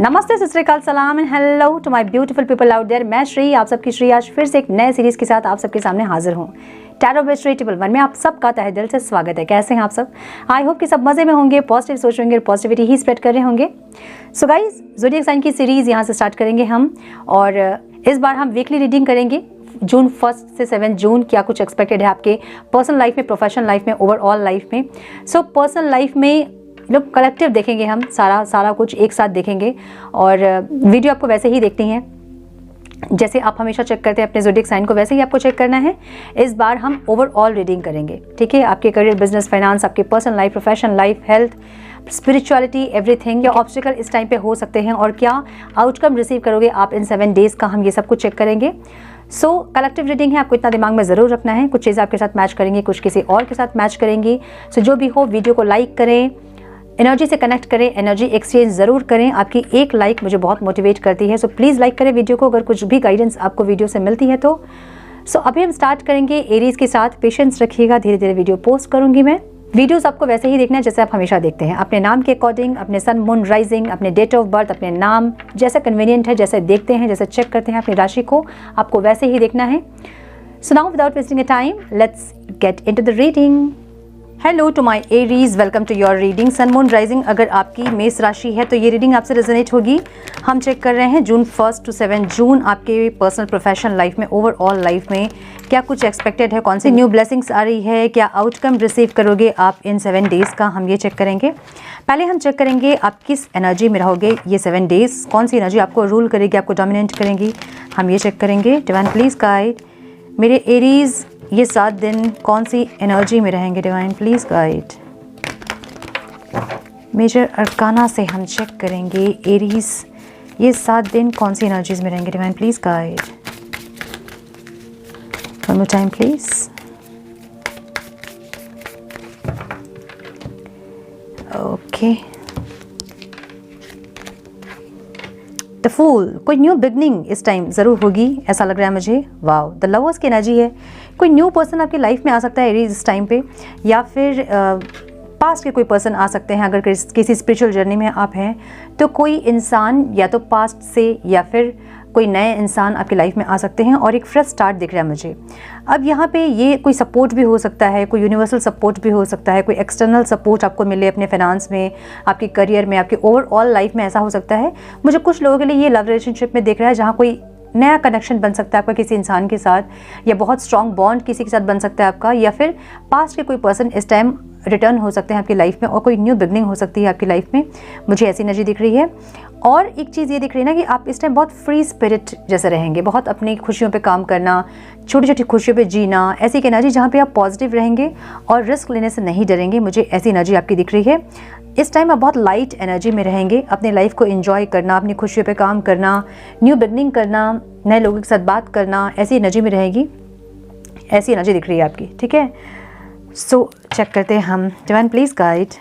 नमस्ते, सत श्री अकाल, सलाम and hello to my beautiful people out there. मैं श्री, आप सबकी श्री आज फिर से एक नए सीरीज के साथ आप सबके सामने हाजिर हूँ। टैरो बाय श्री टेबल 1 में आप सबका तहे दिल से स्वागत है। कैसे हैं आप सब? आई होप कि सब मजे में होंगे, पॉजिटिव सोच होंगे, पॉजिटिविटी ही स्प्रेड कर रहे होंगे। सो गाइज, ज़ोडिएक साइन की सीरीज यहाँ से स्टार्ट करेंगे हम, और इस बार हम वीकली रीडिंग करेंगे। जून 1 से 7 जून क्या कुछ एक्सपेक्टेड है आपके पर्सनल लाइफ में, प्रोफेशनल लाइफ में, ओवरऑल लाइफ में। सो पर्सनल लाइफ में लोग कलेक्टिव देखेंगे, हम सारा कुछ एक साथ देखेंगे, और वीडियो आपको वैसे ही देखनी है जैसे आप हमेशा चेक करते हैं अपने ज़ोडिएक साइन को, वैसे ही आपको चेक करना है। इस बार हम ओवरऑल रीडिंग करेंगे, ठीक है? आपके करियर, बिजनेस, फाइनेंस, आपके personal life, professional life, health, spirituality, everything. क्या ऑब्स्टिकल इस टाइम पे हो सकते हैं और क्या आउटकम रिसीव करोगे आप इन 7 डेज़ का, हम ये सब कुछ चेक करेंगे। सो कलेक्टिव रीडिंग है, आपको इतना दिमाग में ज़रूर रखना है। कुछ चीज़ें आपके साथ मैच करेंगी, कुछ किसी और के साथ मैच करेंगी। सो जो भी हो, वीडियो को लाइक करें, एनर्जी से कनेक्ट करें, एनर्जी एक्सचेंज ज़रूर करें। आपकी एक लाइक मुझे बहुत मोटिवेट करती है। सो प्लीज़ लाइक करें वीडियो को अगर कुछ भी गाइडेंस आपको वीडियो से मिलती है तो। सो अभी हम स्टार्ट करेंगे एरीज के साथ। पेशेंस रखिएगा, धीरे धीरे वीडियो पोस्ट करूंगी मैं। वीडियोस आपको वैसे ही देखना है जैसे आप हमेशा देखते हैं, अपने नाम के अकॉर्डिंग, अपने सन, मून, राइजिंग, अपने डेट ऑफ बर्थ, अपने नाम, जैसा कन्वीनियंट है, जैसे देखते हैं, जैसे चेक करते हैं अपनी राशि को, आपको वैसे ही देखना है। So now without wasting a time, let's get into the reading. Hello to my Aries, welcome to your reading. Sun, moon, rising अगर आपकी मेष राशि है तो ये रीडिंग आपसे रेजोनेट होगी। हम चेक कर रहे हैं जून 1 to 7 जून आपके पर्सनल प्रोफेशनल लाइफ में, ओवरऑल लाइफ में क्या कुछ एक्सपेक्टेड है, कौन सी न्यू ब्लेसिंग्स आ रही है, क्या आउटकम रिसीव करोगे आप इन 7 डेज़ का, हम ये चेक करेंगे। पहले हम चेक करेंगे आप किस एनर्जी में रहोगे ये 7 डेज़, कौन सी एनर्जी आपको रूल करेगी, आपको डोमिनेट करेंगी, हम ये चेक करेंगे। डिवाइन प्लीज़ गाइड मेरे एरीज ये 7 दिन कौन सी एनर्जी में रहेंगे। Divine please guide. Major arcana से हम चेक करेंगे एरीज ये 7 दिन कौन सी एनर्जीज में रहेंगे। Divine please guide. One more time please. Okay, the fool, कोई न्यू बिगनिंग इस टाइम ज़रूर होगी, ऐसा लग रहा है मुझे। वाओ, द लवर्स की एनर्जी है। कोई न्यू पर्सन आपकी लाइफ में आ सकता है एरीज इस टाइम पे, या फिर पास्ट के कोई पर्सन आ सकते हैं। अगर किसी स्पिरिचुअल जर्नी में आप हैं तो कोई इंसान या तो पास्ट से या फिर कोई नए इंसान आपकी लाइफ में आ सकते हैं, और एक फ्रेश स्टार्ट दिख रहा है मुझे। अब यहाँ पे ये कोई सपोर्ट भी हो सकता है, कोई यूनिवर्सल सपोर्ट भी हो सकता है, कोई एक्सटर्नल सपोर्ट आपको मिले अपने फाइनेंस में, आपके करियर में, आपकी ओवरऑल लाइफ में, ऐसा हो सकता है। मुझे कुछ लोगों के लिए ये लव रिलेशनशिप में दिख रहा है जहाँ कोई नया कनेक्शन बन सकता है आपका किसी इंसान के साथ, या बहुत स्ट्रॉन्ग बॉन्ड किसी के साथ बन सकता है आपका, या फिर पास्ट के कोई पर्सन इस टाइम रिटर्न हो सकते हैं आपकी लाइफ में, और कोई न्यू बिगनिंग हो सकती है आपकी लाइफ में। मुझे ऐसी एनर्जी दिख रही है। और एक चीज़ ये दिख रही है ना कि आप इस टाइम बहुत फ्री स्पिरिट जैसे रहेंगे, बहुत अपनी खुशियों पे काम करना, छोटी छोटी खुशियों पे जीना, ऐसी एक एनर्जी जहाँ पे आप पॉजिटिव रहेंगे और रिस्क लेने से नहीं डरेंगे। मुझे ऐसी एनर्जी आपकी दिख रही है। इस टाइम आप बहुत लाइट एनर्जी में रहेंगे, अपनी लाइफ को एंजॉय करना, अपनी खुशियों पे काम करना, न्यू बिगनिंग करना, नए लोगों के साथ बात करना, ऐसी एनर्जी में रहेगी। ऐसी एनर्जी दिख रही है आपकी, ठीक है? सो चेक करते हैं हम। डिवाइन प्लीज़ गाइड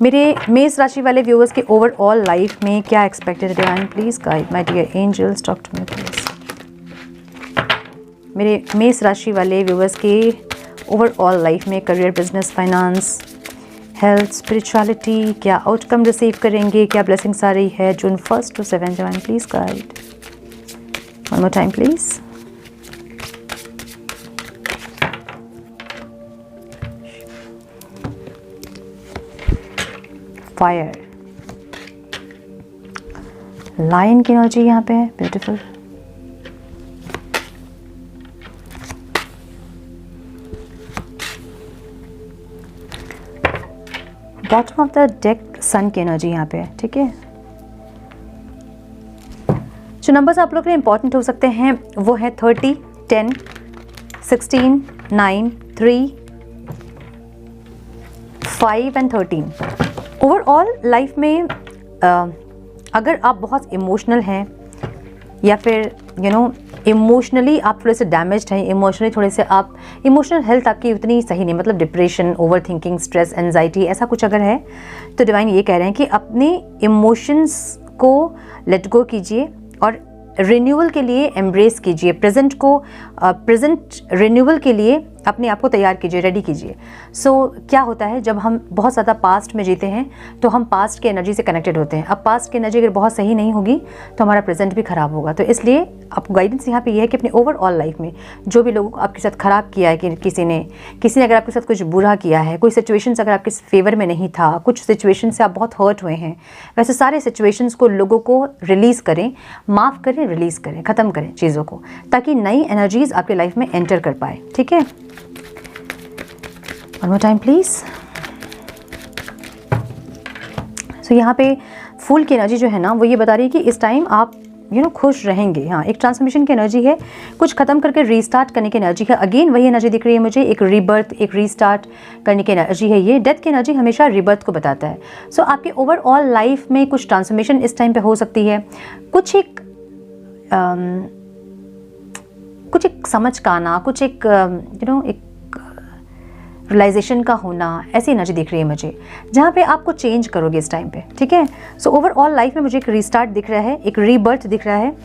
मेरे मेष राशि वाले व्यूअर्स के ओवरऑल लाइफ में क्या एक्सपेक्टेड है। Divine please guide my dear angels, talk to me please. मेरे मेष राशि वाले व्यूअर्स के ओवरऑल लाइफ में career, business, finance, health, spirituality क्या आउटकम रिसीव करेंगे, क्या ब्लेसिंग्स आ रही है June 1 to 7। Divine please guide. One more time please. Fire, lion की एनर्जी यहाँ पे है, beautiful. Bottom of the deck sun की एनर्जी यहाँ पे है, ठीक है? जो नंबर्स आप लोग के लिए इंपॉर्टेंट हो सकते हैं वो है 30, 10, 16, 9, 3, 5 एंड 13। ओवरऑल लाइफ में अगर आप बहुत इमोशनल हैं, या फिर इमोशनली आप थोड़े से डैमेज्ड हैं, इमोशनली थोड़े से आप, इमोशनल हेल्थ आपकी उतनी सही नहीं, मतलब depression, over thinking, stress, anxiety, ऐसा कुछ अगर है तो डिवाइन ये कह रहे हैं कि अपने इमोशंस को लेट गो कीजिए और रिन्यूअल के लिए एम्ब्रेस कीजिए। प्रेजेंट को, प्रेजेंट रिन्यूअल के लिए अपने आप को तैयार कीजिए, रेडी कीजिए। सो क्या होता है, जब हम बहुत ज़्यादा पास्ट में जीते हैं तो हम पास्ट की एनर्जी से कनेक्टेड होते हैं। अब पास्ट की एनर्जी अगर बहुत सही नहीं होगी तो हमारा प्रेजेंट भी ख़राब होगा। तो इसलिए आपको गाइडेंस यहाँ पे ये है कि अपने ओवरऑल लाइफ में जो भी लोगों को आपके साथ ख़राब किया है, कि किसी ने अगर आपके साथ कुछ बुरा किया है, कोई सिचुएशंस अगर आपके फेवर में नहीं था, कुछ सिचुएशन से आप बहुत हर्ट हुए हैं, वैसे सारे सिचुएशंस को, लोगों को रिलीज़ करें, माफ़ करें, रिलीज़ करें, ख़त्म करें चीज़ों को, ताकि नई एनर्जीज़ आपके लाइफ में एंटर कर पाए। ठीक है, वन मोर टाइम प्लीज़। सो यहाँ पे फूल की एनर्जी जो है ना, वो ये बता रही है कि इस टाइम आप खुश रहेंगे। हाँ, एक ट्रांसफॉर्मेशन की एनर्जी है, कुछ खत्म करके रीस्टार्ट करने की एनर्जी है। अगेन वही एनर्जी दिख रही है मुझे, एक रीबर्थ, एक रीस्टार्ट करने की एनर्जी है। ये डेथ की एनर्जी हमेशा रीबर्थ को बताता है। सो आपके ओवरऑल लाइफ में कुछ ट्रांसफॉर्मेशन इस टाइम पे हो सकती है। कुछ एक समझ का आना, कुछ एक एक रियलाइजेशन का होना, ऐसी एनर्जी दिख रही है मुझे, जहाँ पे आपको चेंज करोगे इस टाइम पे। ठीक है, सो ओवरऑल लाइफ में मुझे एक रीस्टार्ट दिख रहा है, एक रीबर्थ दिख रहा है।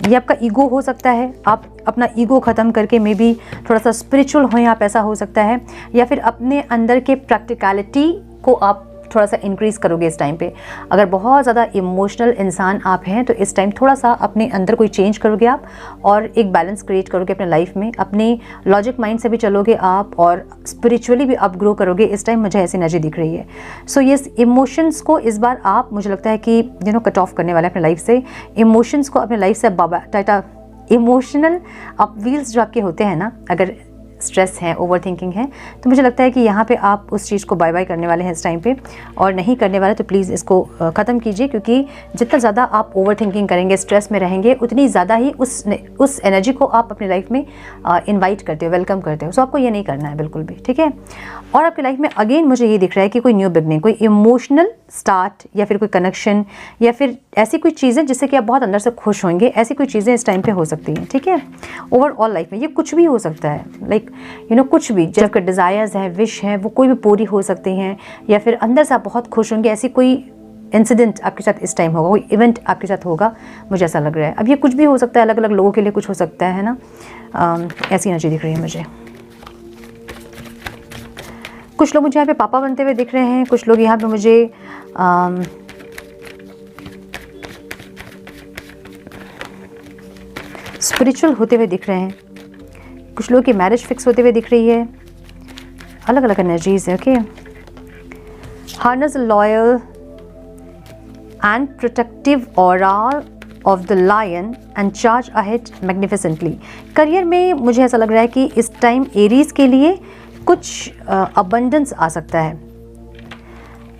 ये आपका ईगो हो सकता है, आप अपना ईगो ख़त्म करके मे बी थोड़ा सा स्पिरिचुअल हो, आप ऐसा हो सकता है। या फिर अपने अंदर के प्रैक्टिकलिटी को आप थोड़ा सा इंक्रीज़ करोगे इस टाइम पे। अगर बहुत ज़्यादा इमोशनल इंसान आप हैं तो इस टाइम थोड़ा सा अपने अंदर कोई चेंज करोगे आप, और एक बैलेंस क्रिएट करोगे अपने लाइफ में। अपने लॉजिक माइंड से भी चलोगे आप, और स्पिरिचुअली भी आप ग्रो करोगे इस टाइम, मुझे ऐसी एनर्जी दिख रही है। सो ये इमोशंस को इस बार आप, मुझे लगता है कि कट ऑफ करने वाले अपने लाइफ से। इमोशंस को अपने लाइफ से टाटा इमोशनल अपव्हील्स जो आपके होते हैं ना, अगर स्ट्रेस है, ओवर थिंकिंग है, तो मुझे लगता है कि यहाँ पे आप उस चीज़ को बाय बाय करने वाले हैं इस टाइम पे। और नहीं करने वाले तो प्लीज़ इसको ख़त्म कीजिए, क्योंकि जितना ज़्यादा आप ओवर थिंकिंग करेंगे, स्ट्रेस में रहेंगे, उतनी ज़्यादा ही उस एनर्जी को आप अपनी लाइफ में इन्वाइट करते हो, वेलकम करते हो। सो आपको ये नहीं करना है बिल्कुल भी। ठीक है, और आपकी लाइफ में अगेन मुझे ये दिख रहा है कि कोई न्यू बिगनिंग, कोई इमोशनल स्टार्ट, या फिर कोई कनेक्शन, या फिर ऐसी कोई चीज़ें जिससे कि आप बहुत अंदर से खुश होंगे, ऐसी कोई चीज़ें इस टाइम पे हो सकती हैं। ठीक है, ओवरऑल लाइफ में ये कुछ भी हो सकता है, लाइक कुछ भी, जब आपके डिज़ायर्स हैं, विश हैं, वो कोई भी पूरी हो सकती हैं, या फिर अंदर से आप बहुत खुश होंगे, ऐसी कोई इंसिडेंट आपके साथ इस टाइम होगा, कोई इवेंट आपके साथ होगा, मुझे ऐसा लग रहा है। अब ये कुछ भी हो सकता है, अलग अलग लोगों के लिए कुछ हो सकता है ना, ऐसी एनर्जी दिख रही है मुझे। कुछ लोग मुझे यहाँ पे पापा बनते हुए दिख रहे हैं, कुछ लोग यहाँ पे मुझे स्पिरिचुअल होते हुए दिख रहे हैं, कुछ लोगों की मैरिज फिक्स होते हुए दिख रही है। अलग अलग एनर्जीज है। Okay, harness loyal and protective aura of the lion and charge ahead magnificently. Career में मुझे ऐसा लग रहा है कि इस टाइम एरीज के लिए कुछ अबंडेंस आ सकता है,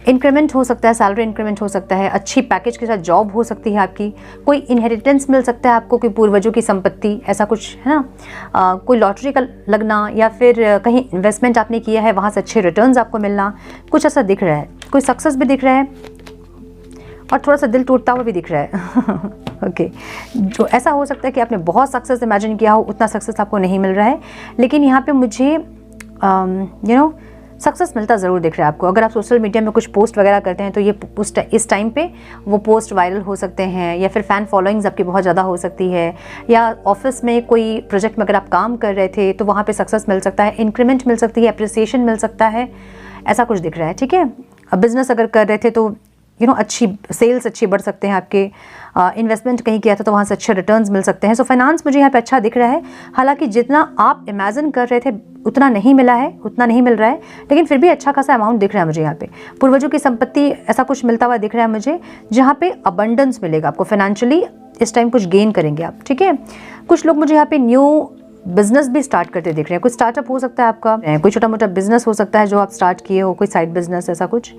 इंक्रीमेंट हो सकता है, सैलरी इंक्रीमेंट हो सकता है, अच्छी पैकेज के साथ जॉब हो सकती है आपकी, कोई इनहेरिटेंस मिल सकता है आपको, कोई पूर्वजों की संपत्ति, ऐसा कुछ है ना, कोई लॉटरी का लगना, या फिर कहीं इन्वेस्टमेंट आपने किया है, वहाँ से अच्छे रिटर्न्स आपको मिलना, कुछ ऐसा दिख रहा है। कोई सक्सेस भी दिख रहा है, और थोड़ा सा दिल टूटता हुआ भी दिख रहा है। ओके, जो ऐसा हो सकता है कि आपने बहुत सक्सेस इमेजिन किया हो, उतना सक्सेस आपको नहीं मिल रहा है, लेकिन यहाँ पे मुझे सक्सेस मिलता ज़रूर दिख रहा है आपको। अगर आप सोशल मीडिया में कुछ पोस्ट वगैरह करते हैं तो ये इस टाइम पे वो पोस्ट वायरल हो सकते हैं, या फिर फ़ैन फॉलोइंग्स आपकी बहुत ज़्यादा हो सकती है, या ऑफिस में कोई प्रोजेक्ट में अगर आप काम कर रहे थे तो वहाँ पे सक्सेस मिल सकता है, इंक्रीमेंट मिल सकती है, अप्रिसिएशन मिल सकता है, ऐसा कुछ दिख रहा है। ठीक है, अब बिज़नेस अगर कर रहे थे तो अच्छी सेल्स अच्छी बढ़ सकते हैं आपके, इन्वेस्टमेंट कहीं किया था तो वहाँ से अच्छे रिटर्न्स मिल सकते हैं। सो फाइनेंस मुझे यहाँ पे अच्छा दिख रहा है, हालांकि जितना आप इमेजिन कर रहे थे उतना नहीं मिला है, उतना नहीं मिल रहा है, लेकिन फिर भी अच्छा खासा अमाउंट दिख रहा है मुझे यहाँ पे। पूर्वजों की संपत्ति ऐसा कुछ मिलता हुआ दिख रहा है मुझे, जहाँ पे अबंडेंस मिलेगा आपको, फाइनेंशियली इस टाइम कुछ गेन करेंगे आप। ठीक है, कुछ लोग मुझे यहाँ पे न्यू बिजनेस भी स्टार्ट करते दिख रहे हैं, कुछ स्टार्टअप हो सकता है आपका, कोई छोटा मोटा बिजनेस हो सकता है जो आप स्टार्ट किए हो, कोई साइड बिजनेस, ऐसा कुछ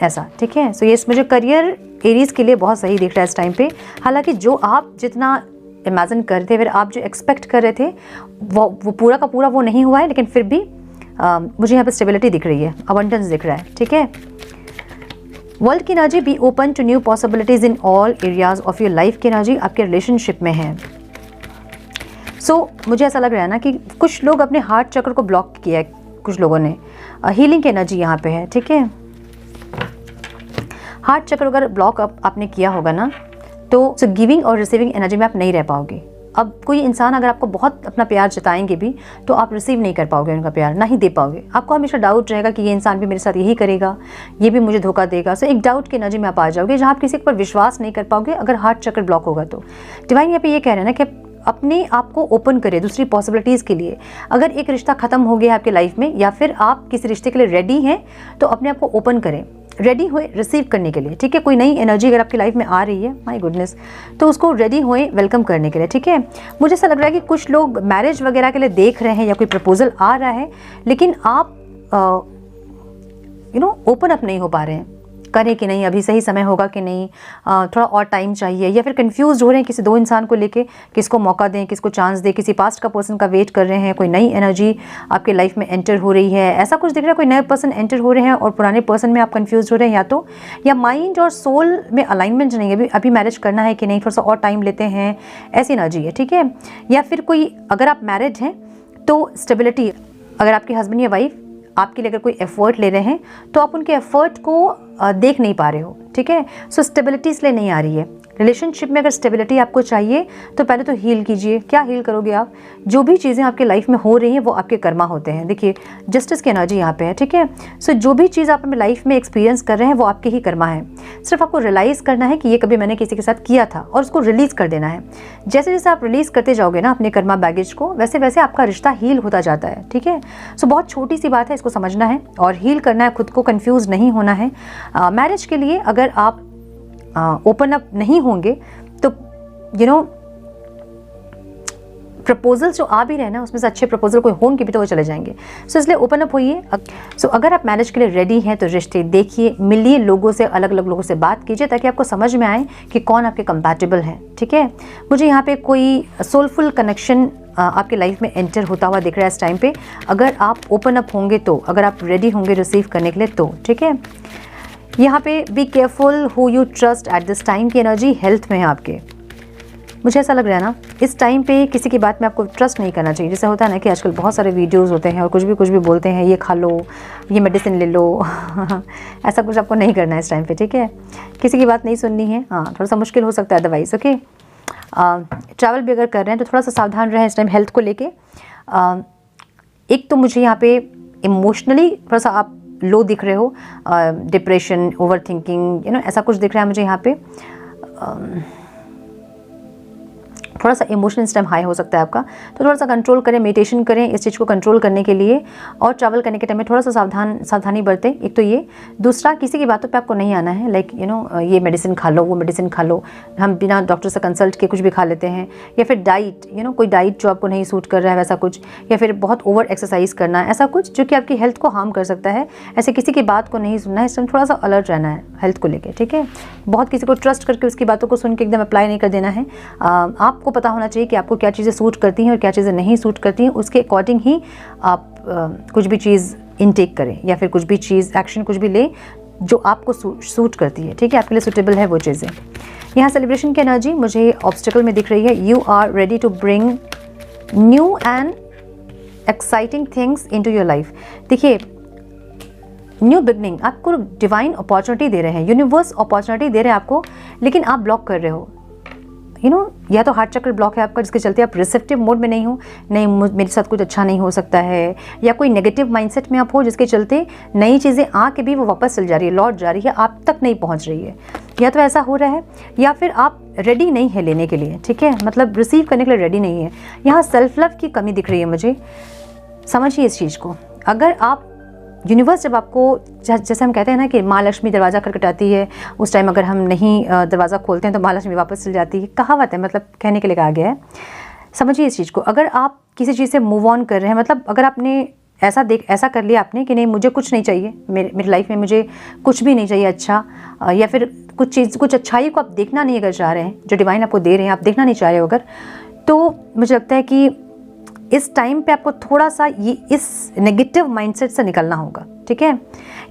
ऐसा। ठीक है, सो ये मुझे करियर एरीज के लिए बहुत सही दिख रहा है इस टाइम पे। हालांकि जो आप जितना इमेजिन कर रहे थे, फिर आप जो एक्सपेक्ट कर रहे थे वो पूरा का पूरा वो नहीं हुआ है, लेकिन फिर भी मुझे यहाँ पे स्टेबिलिटी दिख रही है, अबंडेंस दिख रहा है। ठीक है, वर्ल्ड की energy, be open to new possibilities in all areas of your life की एनर्जी आपके रिलेशनशिप में है। सो मुझे ऐसा लग रहा है ना कि कुछ लोग अपने हार्ट चक्र को ब्लॉक किया है, कुछ लोगों ने, हीलिंग की एनर्जी यहाँ पे है। ठीक है, हार्ट चक्र अगर ब्लॉक आपने किया होगा ना, तो गिविंग और रिसीविंग एनर्जी में आप नहीं रह पाओगे। अब कोई इंसान अगर आपको बहुत अपना प्यार जताएंगे भी तो आप रिसीव नहीं कर पाओगे उनका प्यार, ना ही दे पाओगे। आपको हमेशा डाउट रहेगा कि ये इंसान भी मेरे साथ यही करेगा, ये भी मुझे धोखा देगा। सो एक डाउट की एनर्जी में आप आ जाओगे जहाँ आप किसी पर विश्वास नहीं कर पाओगे अगर हार्ट चक्र ब्लॉक होगा तो। डिवाइन यहाँ पे ये कह रहे हैं ना कि अपने आप को ओपन करें दूसरी पॉसिबिलिटीज़ के लिए। अगर एक रिश्ता ख़त्म हो गया आपके लाइफ में या फिर आप किसी रिश्ते के लिए रेडी हैं तो अपने आप को ओपन करें, रेडी हुए रिसीव करने के लिए, ठीक है। कोई नई एनर्जी अगर आपकी लाइफ में आ रही है, माय गुडनेस, तो उसको रेडी हुए वेलकम करने के लिए, ठीक है। मुझे ऐसा लग रहा है कि कुछ लोग मैरिज वगैरह के लिए देख रहे हैं या कोई प्रपोजल आ रहा है, लेकिन आप ओपन अप नहीं हो पा रहे हैं, करें कि नहीं, अभी सही समय होगा कि नहीं, थोड़ा और टाइम चाहिए, या फिर कंफ्यूज हो रहे हैं किसी दो इंसान को लेके, किसको मौका दें, किसको चांस दें, किसी पास्ट का पर्सन का वेट कर रहे हैं, कोई नई एनर्जी आपके लाइफ में एंटर हो रही है, ऐसा कुछ दिख रहा है, कोई नए पर्सन एंटर हो रहे हैं और पुराने पर्सन में आप कंफ्यूज हो रहे हैं, या माइंड और सोल में अलाइनमेंट नहीं है, अभी मैरिज करना है कि नहीं, थोड़ा सा और टाइम लेते हैं, ऐसी एनर्जी है, ठीक है। या फिर कोई अगर आप मैरिड हैं तो स्टेबिलिटी, अगर आपके हस्बैंड या वाइफ आपके लिए अगर कोई एफर्ट ले रहे हैं तो आप उनके एफर्ट को देख नहीं पा रहे हो, ठीक है। सो स्टेबिलिटी इसलिए नहीं आ रही है। रिलेशनशिप में अगर स्टेबिलिटी आपको चाहिए तो पहले तो हील कीजिए। क्या हील करोगे आप? जो भी चीज़ें आपके लाइफ में हो रही हैं वो आपके कर्मा होते हैं। देखिए जस्टिस की एनर्जी यहाँ पे है, ठीक है। सो जो भी चीज़ आप अपनी लाइफ में एक्सपीरियंस कर रहे हैं वो आपके ही कर्मा है। सिर्फ आपको रियलाइज़ करना है कि ये कभी मैंने किसी के साथ किया था और उसको रिलीज़ कर देना है। जैसे जैसे आप रिलीज़ करते जाओगे ना अपने कर्मा बैगेज को, वैसे वैसे आपका रिश्ता हील होता जाता है, ठीक है। सो बहुत छोटी सी बात है, इसको समझना है और हील करना है, खुद को कंफ्यूज नहीं होना है। मैरिज के लिए अगर आप ओपन अप नहीं होंगे तो प्रपोजल्स जो आ भी रहे ना उसमें से अच्छे प्रपोजल कोई होंगे भी तो वो चले जाएंगे। सो इसलिए ओपन अप होइए। सो अगर आप मैरिज के लिए रेडी हैं तो रिश्ते देखिए, मिलिए, लोगों से, अलग अलग लोगों से बात कीजिए ताकि आपको समझ में आए कि कौन आपके कंपैटिबल है, ठीक है। मुझे यहाँ पे कोई सोलफुल कनेक्शन आपके लाइफ में एंटर होता हुआ दिख रहा है इस टाइम पे, अगर आप ओपन अप होंगे तो, अगर आप रेडी होंगे रिसीव करने के लिए तो, ठीक है। यहाँ पे be careful who you trust at this time की एनर्जी हेल्थ में है आपके। मुझे ऐसा लग रहा है ना इस टाइम पे किसी की बात में आपको ट्रस्ट नहीं करना चाहिए। जैसे होता है ना कि आजकल बहुत सारे वीडियोस होते हैं और कुछ भी बोलते हैं, ये खा लो, ये मेडिसिन ले लो ऐसा कुछ आपको नहीं करना है इस टाइम पे, ठीक है। किसी की बात नहीं सुननी है। हाँ, थोड़ा सा मुश्किल हो सकता है अदरवाइज, ओके। ट्रैवल भी अगर कर रहे हैं तो थोड़ा सा सावधान रहें इस टाइम हेल्थ को लेके। एक तो मुझे यहाँ पे इमोशनली थोड़ा सा आप लो दिख रहे हो, डिप्रेशन, ओवर थिंकिंग, ऐसा कुछ दिख रहा है मुझे यहाँ पे। थोड़ा सा इमोशनल इस टाइम हाई हो सकता है आपका, तो थोड़ा सा कंट्रोल करें, मेडिटेशन करें इस चीज़ को कंट्रोल करने के लिए, और ट्रैवल करने के टाइम में थोड़ा सा सावधानी बरतें। एक तो ये, दूसरा किसी की बातों पे आपको नहीं आना है, लाइक ये मेडिसिन खा लो, वो मेडिसिन खा लो। हम बिना डॉक्टर से कंसल्ट के कुछ भी खा लेते हैं, या फिर डाइट, कोई डाइट जो आपको नहीं सूट कर रहा है वैसा कुछ, या फिर बहुत ओवर एक्सरसाइज करना, ऐसा कुछ जो कि आपकी हेल्थ को हार्म कर सकता है। ऐसे किसी की बात को नहीं सुनना है इस टाइम, थोड़ा सा अलर्ट रहना है हेल्थ को लेकर, ठीक है। बहुत किसी को ट्रस्ट करके उसकी बातों को सुन के एकदम अप्लाई नहीं कर देना है। आपको पता होना चाहिए कि आपको क्या चीज़ें सूट करती हैं और क्या चीज़ें नहीं सूट करती हैं, उसके अकॉर्डिंग ही आप कुछ भी चीज़ इनटेक करें या फिर कुछ भी चीज़ एक्शन कुछ भी ले जो आपको सूट करती है, ठीक है, आपके लिए सूटेबल है वो चीज़ें। यहाँ सेलिब्रेशन की एनर्जी मुझे ऑब्स्टिकल में दिख रही है। You are ready to bring new and exciting things into your life. देखिए न्यू बिगनिंग, आपको डिवाइन अपॉर्चुनिटी दे रहे हैं, यूनिवर्स अपॉर्चुनिटी दे रहे हैं आपको, लेकिन आप ब्लॉक कर रहे हो। या तो हार्ट चक्र ब्लॉक है आपका, जिसके चलते आप रिसेप्टिव मोड में नहीं हो, नहीं मेरे साथ कुछ अच्छा नहीं हो सकता है, या कोई नेगेटिव माइंडसेट में आप हो जिसके चलते नई चीज़ें आके भी वो वापस चल जा रही है, लौट जा रही है, आप तक नहीं पहुंच रही है। या तो ऐसा हो रहा है, या फिर आप रेडी नहीं है लेने के लिए, ठीक है, मतलब रिसीव करने के लिए रेडी नहीं है। यहाँ सेल्फ लव की कमी दिख रही है मुझे, समझिए इस चीज़ को। अगर आप यूनिवर्स जब आपको, जैसे हम कहते हैं ना कि माँ लक्ष्मी दरवाज़ा खटखटाती है, उस टाइम अगर हम नहीं दरवाज़ा खोलते हैं तो माँ लक्ष्मी वापस चल जाती है, कहावत है, मतलब कहने के लिए कहा गया है। समझिए इस चीज़ को। अगर आप किसी चीज़ से मूव ऑन कर रहे हैं, मतलब अगर आपने ऐसा कर लिया आपने कि नहीं मुझे कुछ नहीं चाहिए, मेरी लाइफ में मुझे कुछ भी नहीं चाहिए अच्छा, या फिर कुछ अच्छाई को आप देखना नहीं अगर चाह रहे हैं, जो डिवाइन आपको दे रहे हैं आप देखना नहीं चाह रहे हो अगर, तो मुझे लगता है कि इस टाइम पे आपको थोड़ा सा ये इस नेगेटिव माइंडसेट से निकलना होगा, ठीक है।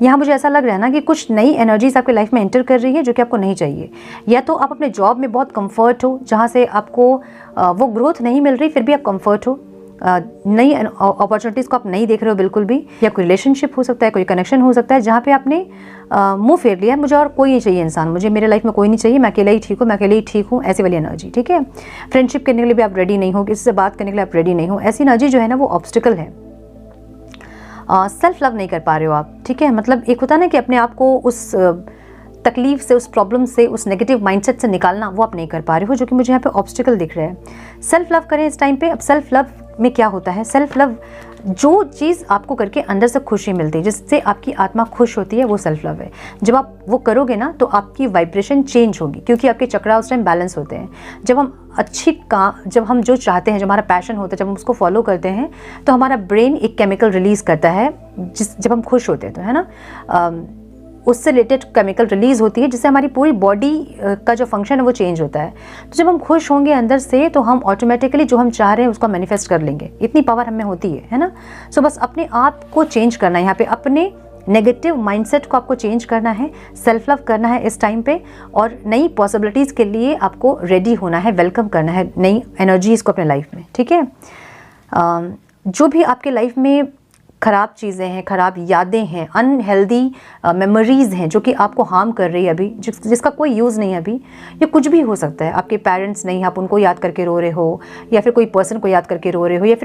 यहाँ मुझे ऐसा लग रहा है ना कि कुछ नई एनर्जीज आपकी लाइफ में एंटर कर रही है जो कि आपको नहीं चाहिए, या तो आप अपने जॉब में बहुत कंफर्ट हो जहाँ से आपको वो ग्रोथ नहीं मिल रही फिर भी आप कंफर्ट हो, नई अपॉर्चुनिटीज़ को आप नहीं देख रहे हो बिल्कुल भी, या कोई रिलेशनशिप हो सकता है, कोई कनेक्शन हो सकता है जहाँ पे आपने मुंह फेर लिया है, मुझे और कोई नहीं चाहिए इंसान, मुझे मेरे लाइफ में कोई नहीं चाहिए, मैं अकेला ही ठीक हूँ, मैं अकेले ही ठीक हूँ, ऐसी वाली एनर्जी। ठीक है, फ्रेंडशिप करने के लिए भी आप रेडी नहीं हो, किसी से बात करने के लिए आप रेडी नहीं हो, ऐसी एनर्जी जो है ना वो ऑब्स्टिकल है। सेल्फ लव नहीं कर पा रहे हो आप। ठीक है, मतलब एक होता है ना कि अपने आप को उस तकलीफ से, उस प्रॉब्लम से, उस नेगेटिव माइंडसेट से निकालना, वो आप नहीं कर पा रहे हो, जो कि मुझे यहाँ पे ऑब्स्टिकल दिख रहा है। सेल्फ लव करें इस टाइम पे। अब सेल्फ लव में क्या होता है, सेल्फ लव जो चीज़ आपको करके अंदर से खुशी मिलती है, जिससे आपकी आत्मा खुश होती है, वो सेल्फ लव है। जब आप वो करोगे ना तो आपकी वाइब्रेशन चेंज होगी, क्योंकि आपके चक्रा उस टाइम बैलेंस होते हैं। जब हम जब हम जो चाहते हैं, जब हमारा पैशन होता है, जब हम उसको फॉलो करते हैं, तो हमारा ब्रेन एक केमिकल रिलीज़ करता है, जब हम खुश होते हैं तो, है ना, उससे रिलेटेड केमिकल रिलीज़ होती है, जिससे हमारी पूरी बॉडी का जो फंक्शन है वो चेंज होता है। तो जब हम खुश होंगे अंदर से, तो हम ऑटोमेटिकली जो हम चाह रहे हैं उसको मैनिफेस्ट कर लेंगे, इतनी पावर हमें होती है ना। सो बस अपने आप को चेंज करना है यहाँ पे, अपने नेगेटिव माइंडसेट को आपको चेंज करना है, सेल्फ लव करना है इस टाइम पे, और नई पॉसिबिलिटीज़ के लिए आपको रेडी होना है, वेलकम करना है नई एनर्जीज़ को अपने लाइफ में। ठीक है, जो भी आपके लाइफ में ख़राब चीज़ें हैं, ख़राब यादें हैं, अनहेल्दी मेमोरीज़ हैं जो कि आपको हार्म कर रही है अभी, जिसका कोई यूज़ नहीं है अभी, ये कुछ भी हो सकता है। आपके पेरेंट्स नहीं, आप उनको याद करके रो रहे हो, या फिर कोई पर्सन को याद करके रो रहे हो, या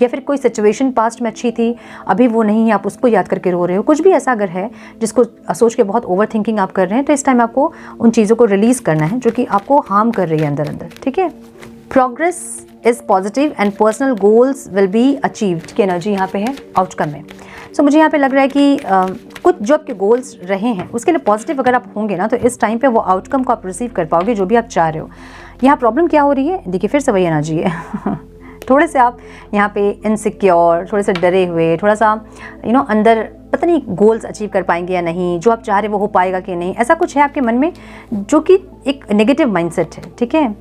फिर कोई सिचुएशन पास्ट में अच्छी थी, अभी वो नहीं है, आप उसको याद करके रो रहे हो। कुछ भी ऐसा अगर है जिसको सोच के बहुत ओवर थिंकिंग आप कर रहे हैं, तो इस टाइम आपको उन चीज़ों को रिलीज़ करना है जो कि आपको हार्म कर रही है अंदर अंदर। ठीक है, progress is positive and personal goals will be achieved की एनर्जी यहाँ पे है आउटकम में। सो मुझे यहाँ पे लग रहा है कि कुछ जो आपके गोल्स रहे हैं उसके लिए पॉजिटिव अगर आप होंगे ना, तो इस टाइम पे वो आउटकम को आप रिसीव कर पाओगे जो भी आप चाह रहे हो। यहाँ प्रॉब्लम क्या हो रही है, देखिए फिर से वही एनर्जी है थोड़े से आप यहाँ पे इनसिक्योर, थोड़े से डरे हुए, थोड़ा सा अंदर पता नहीं गोल्स अचीव कर पाएंगे या नहीं, जो आप चाह रहे वो हो पाएगा कि नहीं, ऐसा कुछ है आपके मन में जो कि एक नेगेटिव माइंडसेट है। ठीक है,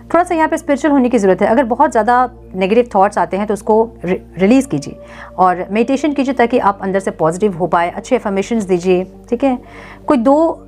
थोड़ा सा यहाँ पे स्पिरिचुअल होने की ज़रूरत है। अगर बहुत ज़्यादा नेगेटिव थॉट्स आते हैं तो उसको रिलीज़ कीजिए और मेडिटेशन कीजिए, ताकि आप अंदर से पॉजिटिव हो पाए। अच्छे अफर्मेशंस दीजिए। ठीक है, कोई 2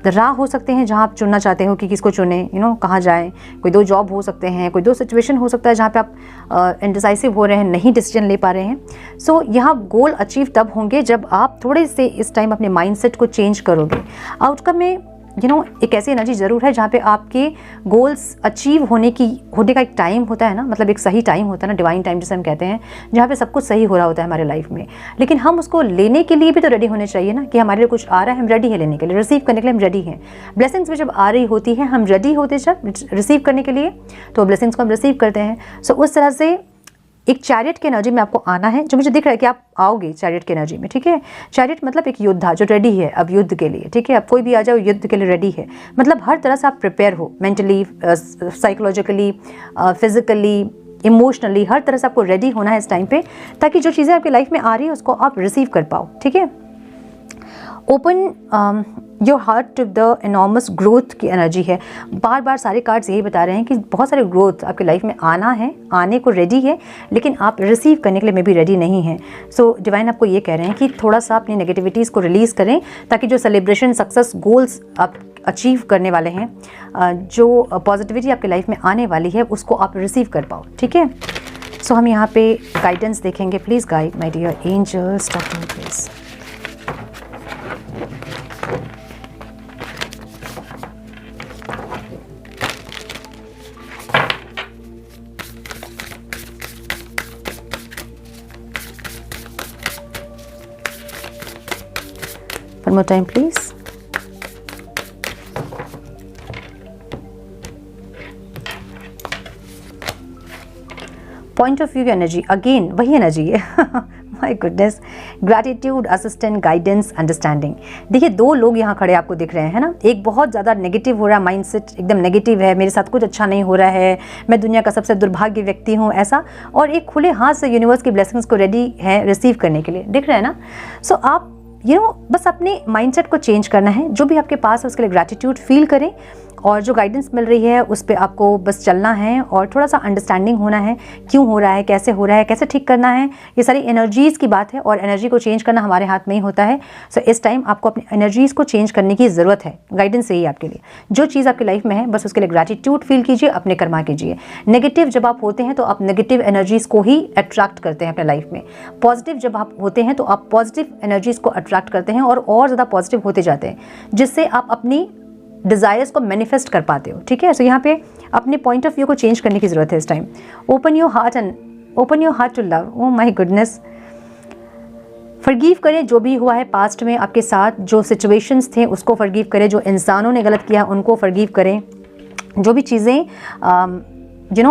राह हो सकते हैं जहाँ आप चुनना चाहते हो कि किसको चुने, कहाँ जाएं। कोई 2 जॉब हो सकते हैं, कोई 2 सिचुएशन हो सकता है जहाँ पे आप इनडिसाइसिव हो रहे हैं, नहीं डिसीजन ले पा रहे हैं। सो यहाँ गोल अचीव तब होंगे जब आप थोड़े से इस टाइम अपने माइंडसेट को चेंज करोगे। आउटकम में एक ऐसी एनर्जी ज़रूर है जहाँ पे आपके गोल्स अचीव होने का एक टाइम होता है ना, मतलब एक सही टाइम होता है ना, डिवाइन टाइम जिसे हम कहते हैं, जहाँ पे सब कुछ सही हो रहा होता है हमारे लाइफ में। लेकिन हम उसको लेने के लिए भी तो रेडी होने चाहिए ना, कि हमारे लिए कुछ आ रहा है, हम रेडी है लेने के लिए, रिसीव करने के लिए हम रेडी हैं। ब्लेसिंग्स भी जब आ रही होती है, हम रेडी होते जब रिसीव करने के लिए, तो ब्लेसिंग्स को हम रिसीव करते हैं। सो उस तरह से एक चैरियट की एनर्जी में आपको आना है, जो मुझे दिख रहा है कि आप आओगे चैरियट की एनर्जी में। ठीक है, चैरियट मतलब एक योद्धा जो रेडी है अब युद्ध के लिए। ठीक है, अब कोई भी आ जाओ युद्ध के लिए रेडी है, मतलब हर तरह से आप प्रिपेयर हो, मेंटली, साइकोलॉजिकली, फिजिकली, इमोशनली, हर तरह से आपको रेडी होना है इस टाइम पे, ताकि जो चीज़ें आपकी लाइफ में आ रही है उसको आप रिसीव कर पाओ। ठीक है, open your heart to the enormous growth की एनर्जी है। बार बार सारे कार्ड्स यही बता रहे हैं कि बहुत सारे ग्रोथ आपकी लाइफ में आना है, आने को रेडी है, लेकिन आप रिसीव करने के लिए मे भी रेडी नहीं हैं। सो डिवाइन आपको ये कह रहे हैं कि थोड़ा सा अपनी नेगेटिविटीज़ को रिलीज़ करें, ताकि जो सेलिब्रेशन, सक्सेस, गोल्स आप अचीव करने वाले हैं, जो पॉजिटिविटी आपकी लाइफ में आने वाली है, उसको आप रिसीव कर पाओ। ठीक है, सो हम यहाँ पे गाइडेंस देखेंगे। Please guide my dear angels, talk to me please. One more time, please. Point of view की एनर्जी, अगेन वही एनर्जी है my goodness. Gratitude, assistant, guidance, understanding. देखिए 2 लोग यहाँ खड़े आपको दिख रहे हैं ना, एक बहुत ज़्यादा नेगेटिव हो रहा है, माइंडसेट एकदम नेगेटिव है, मेरे साथ कुछ अच्छा नहीं हो रहा है, मैं दुनिया का सबसे दुर्भाग्य व्यक्ति हूँ, ऐसा। और एक खुले हाथ से यूनिवर्स की ब्लेसिंग्स को रेडी है रिसीव करने के लिए, दिख रहा है ना। सो आप बस अपने माइंडसेट को चेंज करना है, जो भी आपके पास है उसके लिए ग्रैटिट्यूड फील करें और जो गाइडेंस मिल रही है उस पर आपको बस चलना है और थोड़ा सा अंडरस्टैंडिंग होना है, क्यों हो रहा है, कैसे हो रहा है, कैसे ठीक करना है। ये सारी एनर्जीज़ की बात है और एनर्जी को चेंज करना हमारे हाथ में ही होता है। सो इस टाइम आपको अपनी एनर्जीज़ को चेंज करने की ज़रूरत है। गाइडेंस यही आपके लिए, जो चीज़ आपकी लाइफ में है बस उसके लिए ग्रैटिट्यूड फील कीजिए, अपने कर्मा कीजिए। नेगेटिव जब आप होते हैं तो आप नेगेटिव एनर्जीज़ को ही अट्रैक्ट करते हैं अपने लाइफ में। पॉजिटिव जब आप होते हैं तो आप पॉजिटिव एनर्जीज़ को अट्रैक्ट करते हैं और ज़्यादा पॉजिटिव होते जाते हैं, जिससे आप अपनी डिज़ायर्स को मैनिफेस्ट कर पाते हो। ठीक है, सो यहाँ पे अपने पॉइंट ऑफ व्यू को चेंज करने की ज़रूरत है इस time. Open your heart to love. Oh my goodness, forgive करें जो भी हुआ है पास्ट में आपके साथ, जो सिचुएशंस थे उसको फॉरगिव करें, जो इंसानों ने गलत किया उनको फॉरगिव करें, जो भी चीज़ें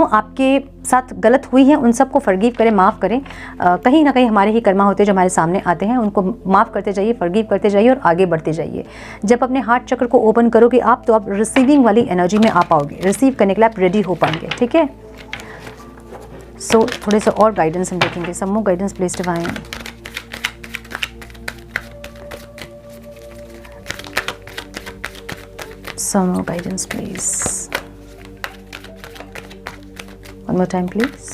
आपके साथ गलत हुई हैं उन सबको फॉरगिव करें, माफ़ करें। कहीं ना कहीं हमारे ही कर्मा होते हैं जो हमारे सामने आते हैं, उनको माफ़ करते जाइए, फॉरगिव करते जाइए और आगे बढ़ते जाइए। जब अपने हार्ट चक्र को ओपन करोगे आप तो आप रिसीविंग वाली एनर्जी में आ पाओगे, रिसीव करने के लिए आप रेडी हो पाएंगे। ठीक है, सो थोड़े से और गाइडेंस हम देखेंगे। Some more guidance please divine. Some more guidance, please. One more time, please.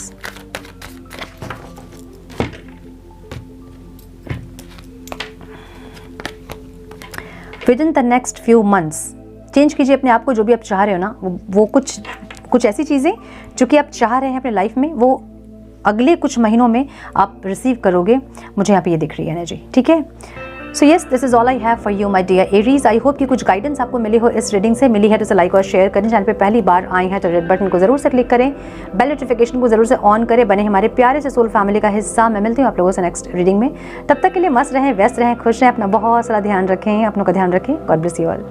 Within the next few months, change कीजिए अपने आप को। जो भी आप चाह रहे हो ना, वो कुछ ऐसी चीज़ें जो कि आप चाह रहे हैं अपने लाइफ में, वो अगले कुछ महीनों में आप रिसीव करोगे। मुझे यहाँ पे ये दिख रही है एनर्जी। ठीक है, so yes, this is all I have for you my dear Aries. I hope कि कुछ गाइडेंस आपको मिली हो इस रीडिंग से। मिली है तो इसे लाइक और शेयर करें। चैनल पे पहली बार आए हैं तो रेड बटन को जरूर से क्लिक करें, बेल नोटिफिकेशन को जरूर से ऑन करें, बने हमारे प्यारे से सोल फैमिली का हिस्सा। मैं मिलती हूँ आप लोगों से नेक्स्ट रीडिंग में। तब तक के लिए मस्त रहें, व्यस्त रहें, खुश रहें, अपना बहुत सारा ध्यान रखें, अपनों का ध्यान रखें। God bless you all.